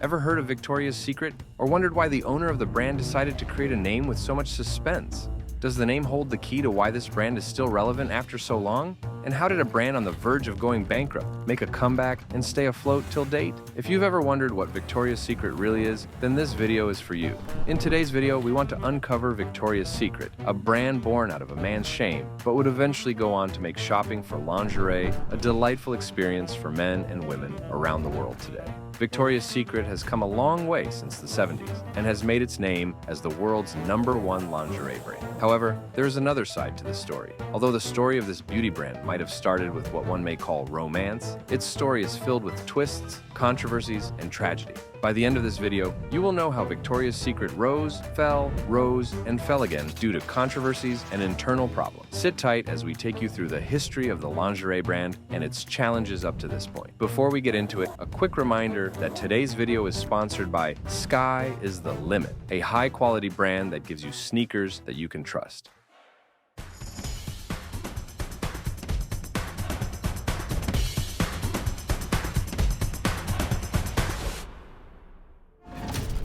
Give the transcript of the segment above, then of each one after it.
Ever heard of Victoria's Secret? Or wondered why the owner of the brand decided to create a name with so much suspense? Does the name hold the key to why this brand is still relevant after so long? And how did a brand on the verge of going bankrupt make a comeback and stay afloat till date? If you've ever wondered what Victoria's Secret really is, then this video is for you. In today's video, we want to uncover Victoria's Secret, a brand born out of a man's shame, but would eventually go on to make shopping for lingerie a delightful experience for men and women around the world today. Victoria's Secret has come a long way since the 70s and has made its name as the world's #1 lingerie brand. However, there is another side to the story. Although the story of this beauty brand might have started with what one may call romance, its story is filled with twists, controversies, and tragedy. By the end of this video, you will know how Victoria's Secret rose, and fell again due to controversies and internal problems. Sit tight as we take you through the history of the lingerie brand and its challenges up to this point. Before we get into it, a quick reminder that today's video is sponsored by Sky is the Limit, a high-quality brand that gives you sneakers that you can trust.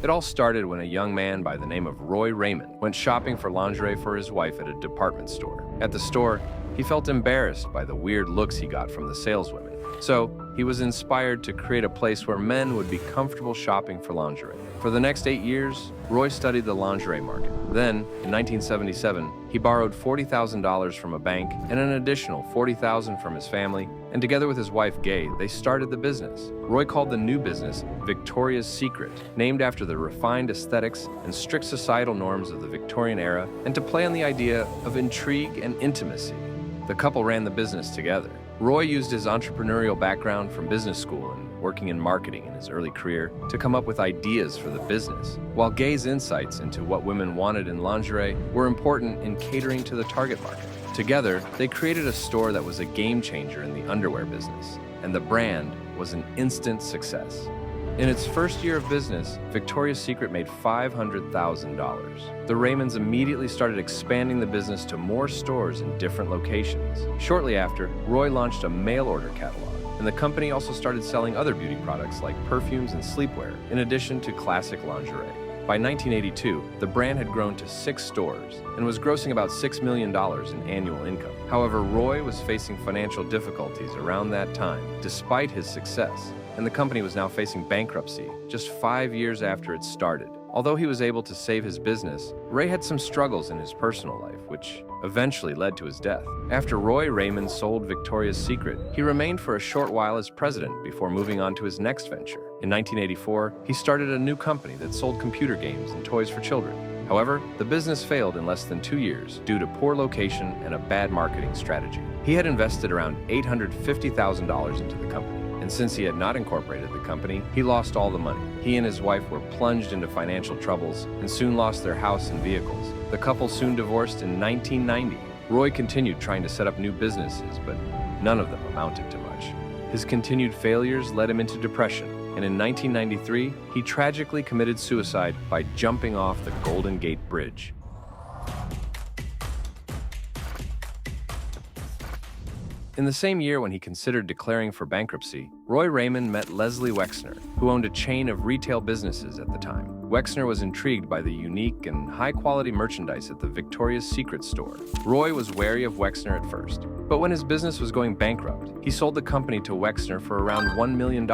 It all started when a young man by the name of Roy Raymond went shopping for lingerie for his wife at a department store. At the store, he felt embarrassed by the weird looks he got from the saleswomen. So, he was inspired to create a place where men would be comfortable shopping for lingerie. For the next 8 years, Roy studied the lingerie market. Then, in 1977, he borrowed $40,000 from a bank and an additional $40,000 from his family, and together with his wife, Gay, they started the business. Roy called the new business Victoria's Secret, named after the refined aesthetics and strict societal norms of the Victorian era, and to play on the idea of intrigue and intimacy. The couple ran the business together. Roy used his entrepreneurial background from business school and working in marketing in his early career to come up with ideas for the business, while Gay's insights into what women wanted in lingerie were important in catering to the target market. Together, they created a store that was a game changer in the underwear business, and the brand was an instant success. In its first year of business, Victoria's Secret made $500,000. The Raymonds immediately started expanding the business to more stores in different locations. Shortly after, Roy launched a mail-order catalog, and the company also started selling other beauty products like perfumes and sleepwear, in addition to classic lingerie. By 1982, the brand had grown to 6 stores and was grossing about $6 million in annual income. However, Roy was facing financial difficulties around that time, despite his success, and the company was now facing bankruptcy just 5 years after it started. Although he was able to save his business, Ray had some struggles in his personal life, which eventually led to his death. After Roy Raymond sold Victoria's Secret, he remained for a short while as president before moving on to his next venture. In 1984, he started a new company that sold computer games and toys for children. However, the business failed in less than 2 years due to poor location and a bad marketing strategy. He had invested around $850,000 into the company, and since he had not incorporated the company, he lost all the money. He and his wife were plunged into financial troubles and soon lost their house and vehicles. The couple soon divorced in 1990. Roy continued trying to set up new businesses, but none of them amounted to much. His continued failures led him into depression, and in 1993, he tragically committed suicide by jumping off the Golden Gate Bridge. In the same year when he considered declaring for bankruptcy, Roy Raymond met Les Wexner, who owned a chain of retail businesses at the time. Wexner was intrigued by the unique and high-quality merchandise at the Victoria's Secret store. Roy was wary of Wexner at first, but when his business was going bankrupt, he sold the company to Wexner for around $1 million.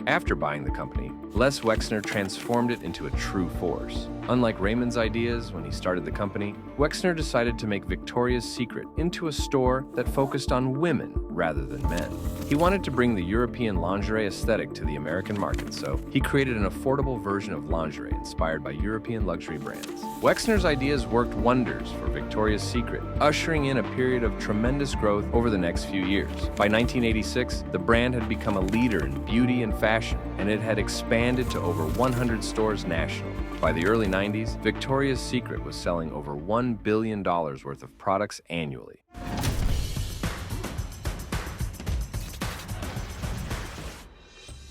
After buying the company, Les Wexner transformed it into a true force. Unlike Raymond's ideas when he started the company, Wexner decided to make Victoria's Secret into a store that focused on women rather than men. He wanted to bring the European lingerie aesthetic to the American market, so he created an affordable version of lingerie inspired by European luxury brands. Wexner's ideas worked wonders for Victoria's Secret, ushering in a period of tremendous growth over the next few years. By 1986, the brand had become a leader in beauty and fashion, and it had expanded to over 100 stores nationally. By the early 90s, Victoria's Secret was selling over $1 billion worth of products annually.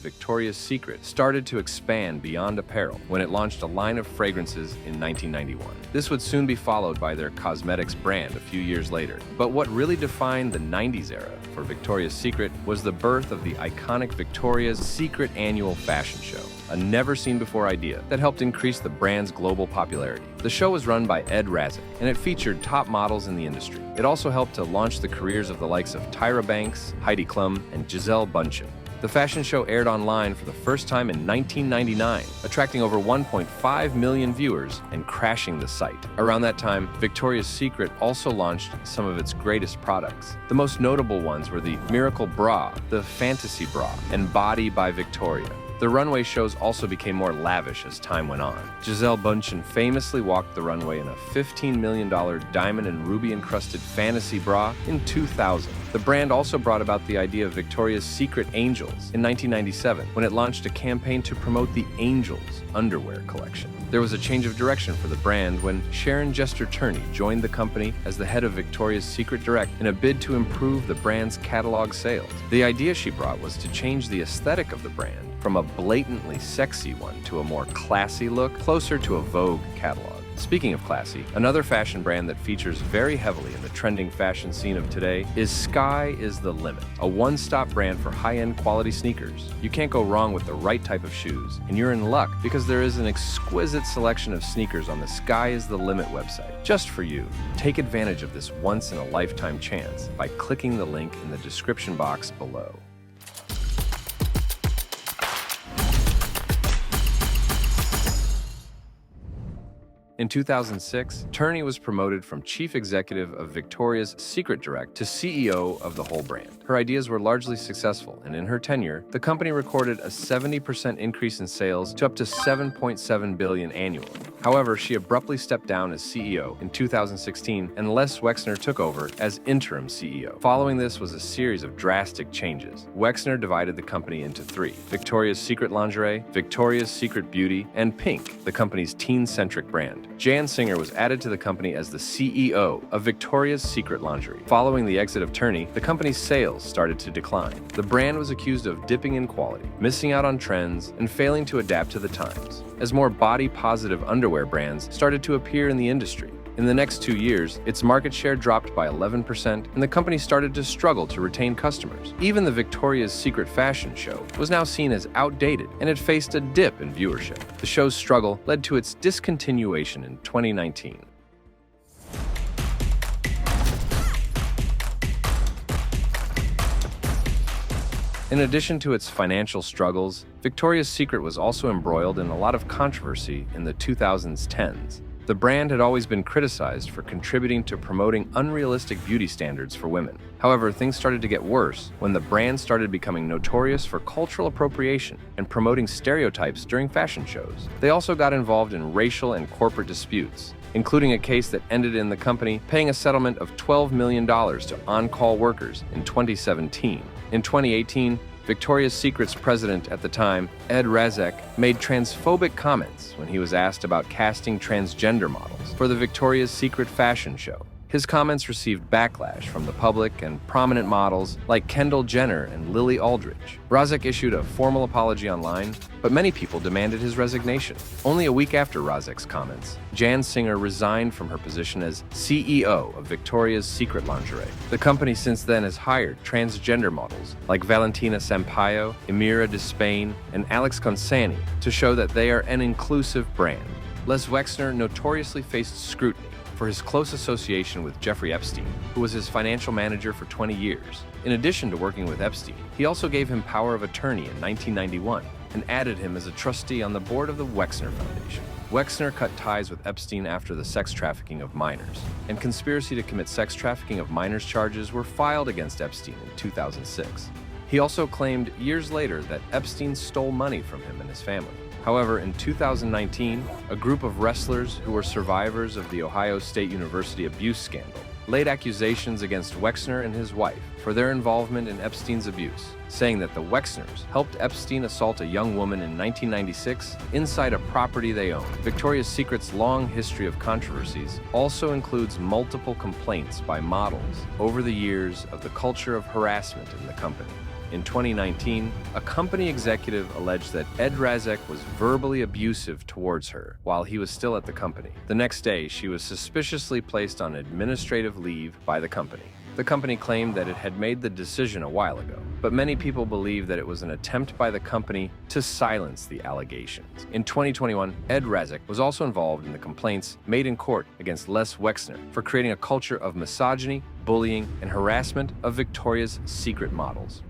Victoria's Secret started to expand beyond apparel when it launched a line of fragrances in 1991. This would soon be followed by their cosmetics brand a few years later. But what really defined the 90s era for Victoria's Secret was the birth of the iconic Victoria's Secret annual fashion show, a never-seen-before idea that helped increase the brand's global popularity. The show was run by Ed Razek, and it featured top models in the industry. It also helped to launch the careers of the likes of Tyra Banks, Heidi Klum, and Gisele Bündchen. The fashion show aired online for the first time in 1999, attracting over 1.5 million viewers and crashing the site. Around that time, Victoria's Secret also launched some of its greatest products. The most notable ones were the Miracle Bra, the Fantasy Bra, and Body by Victoria. The runway shows also became more lavish as time went on. Gisele Bündchen famously walked the runway in a $15 million diamond and ruby-encrusted fantasy bra in 2000. The brand also brought about the idea of Victoria's Secret Angels in 1997 when it launched a campaign to promote the Angels underwear collection. There was a change of direction for the brand when Sharon Jester Turney joined the company as the head of Victoria's Secret Direct in a bid to improve the brand's catalog sales. The idea she brought was to change the aesthetic of the brand from a blatantly sexy one to a more classy look, closer to a Vogue catalog. Speaking of classy, another fashion brand that features very heavily in the trending fashion scene of today is Sky is the Limit, a one-stop brand for high-end quality sneakers. You can't go wrong with the right type of shoes, and you're in luck because there is an exquisite selection of sneakers on the Sky is the Limit website, just for you. Take advantage of this once-in-a-lifetime chance by clicking the link in the description box below. In 2006, Turney was promoted from chief executive of Victoria's Secret Direct to CEO of the whole brand. Her ideas were largely successful, and in her tenure, the company recorded a 70% increase in sales to up to $7.7 billion annually. However, she abruptly stepped down as CEO in 2016, and Les Wexner took over as interim CEO. Following this was a series of drastic changes. Wexner divided the company into three: Victoria's Secret Lingerie, Victoria's Secret Beauty, and Pink, the company's teen-centric brand. Jan Singer was added to the company as the CEO of Victoria's Secret Lingerie. Following the exit of Turney, the company's sales started to decline. The brand was accused of dipping in quality, missing out on trends, and failing to adapt to the times, as more body-positive underwear brands started to appear in the industry. In the next 2 years, its market share dropped by 11%, and the company started to struggle to retain customers. Even the Victoria's Secret fashion show was now seen as outdated, and it faced a dip in viewership. The show's struggle led to its discontinuation in 2019. In addition to its financial struggles, Victoria's Secret was also embroiled in a lot of controversy in the 2010s. The brand had always been criticized for contributing to promoting unrealistic beauty standards for women. However, things started to get worse when the brand started becoming notorious for cultural appropriation and promoting stereotypes during fashion shows. They also got involved in racial and corporate disputes, including a case that ended in the company paying a settlement of $12 million to on-call workers in 2017. In 2018, Victoria's Secret's president at the time, Ed Razek, made transphobic comments when he was asked about casting transgender models for the Victoria's Secret fashion show. His comments received backlash from the public and prominent models like Kendall Jenner and Lily Aldridge. Razek issued a formal apology online, but many people demanded his resignation. Only a week after Razek's comments, Jan Singer resigned from her position as CEO of Victoria's Secret Lingerie. The company since then has hired transgender models like Valentina Sampaio, Emira Despain, and Alex Consani to show that they are an inclusive brand. Les Wexner notoriously faced scrutiny for his close association with Jeffrey Epstein, who was his financial manager for 20 years. In addition to working with Epstein, he also gave him power of attorney in 1991 and added him as a trustee on the board of the Wexner Foundation. Wexner cut ties with Epstein after the sex trafficking of minors, and conspiracy to commit sex trafficking of minors charges were filed against Epstein in 2006. He also claimed years later that Epstein stole money from him and his family. However, in 2019, a group of wrestlers who were survivors of the Ohio State University abuse scandal laid accusations against Wexner and his wife for their involvement in Epstein's abuse, saying that the Wexners helped Epstein assault a young woman in 1996 inside a property they owned. Victoria's Secret's long history of controversies also includes multiple complaints by models over the years of the culture of harassment in the company. In 2019, a company executive alleged that Ed Razek was verbally abusive towards her while he was still at the company. The next day, she was suspiciously placed on administrative leave by the company. The company claimed that it had made the decision a while ago, but many people believe that it was an attempt by the company to silence the allegations. In 2021, Ed Razek was also involved in the complaints made in court against Les Wexner for creating a culture of misogyny, bullying, and harassment of Victoria's Secret models.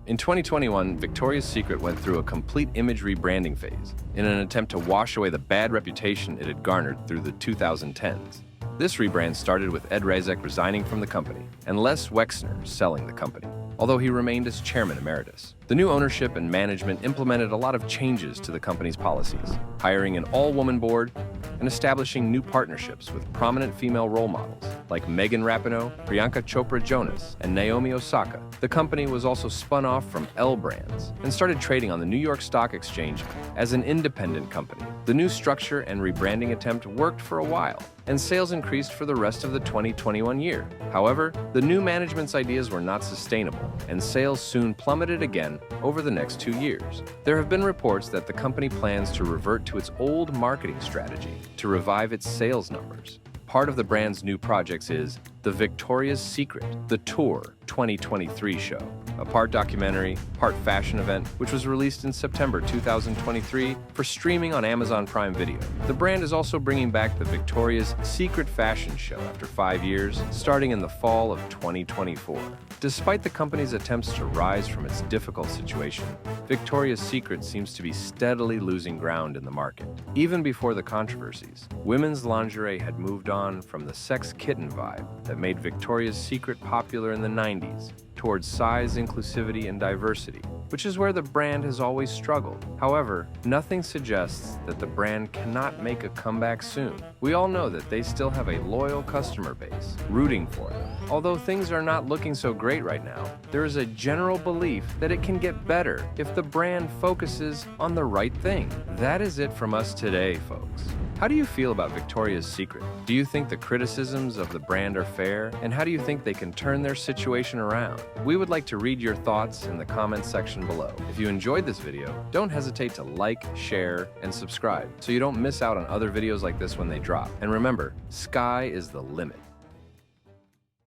In 2021, Victoria's Secret went through a complete image rebranding phase in an attempt to wash away the bad reputation it had garnered through the 2010s. This rebrand started with Ed Razek resigning from the company and Les Wexner selling the company, although he remained as chairman emeritus. The new ownership and management implemented a lot of changes to the company's policies, hiring an all-woman board and establishing new partnerships with prominent female role models like Megan Rapinoe, Priyanka Chopra Jonas, and Naomi Osaka. The company was also spun off from L Brands and started trading on the New York Stock Exchange as an independent company. The new structure and rebranding attempt worked for a while, and sales increased for the rest of the 2021 year. However, the new management's ideas were not sustainable, and sales soon plummeted again over the next 2 years. There have been reports that the company plans to revert to its old marketing strategy to revive its sales numbers. Part of the brand's new projects is the Victoria's Secret, the Tour 2023 show, a part documentary, part fashion event, which was released in September 2023 for streaming on Amazon Prime Video. The brand is also bringing back the Victoria's Secret fashion show after 5 years, starting in the fall of 2024. Despite the company's attempts to rise from its difficult situation, Victoria's Secret seems to be steadily losing ground in the market. Even before the controversies, women's lingerie had moved on from the sex kitten vibe that made Victoria's Secret popular in the 90s towards size inclusivity and diversity, which is where the brand has always struggled. However, nothing suggests that the brand cannot make a comeback soon. We all know that they still have a loyal customer base rooting for them. Although things are not looking so great right now, there is a general belief that it can get better if the brand focuses on the right thing. That is it from us today, folks. How do you feel about Victoria's Secret? Do you think the criticisms of the brand are fair? And how do you think they can turn their situation around? We would like to read your thoughts in the comments section below. If you enjoyed this video, don't hesitate to like, share, and subscribe so you don't miss out on other videos like this when they drop. And remember, sky is the limit.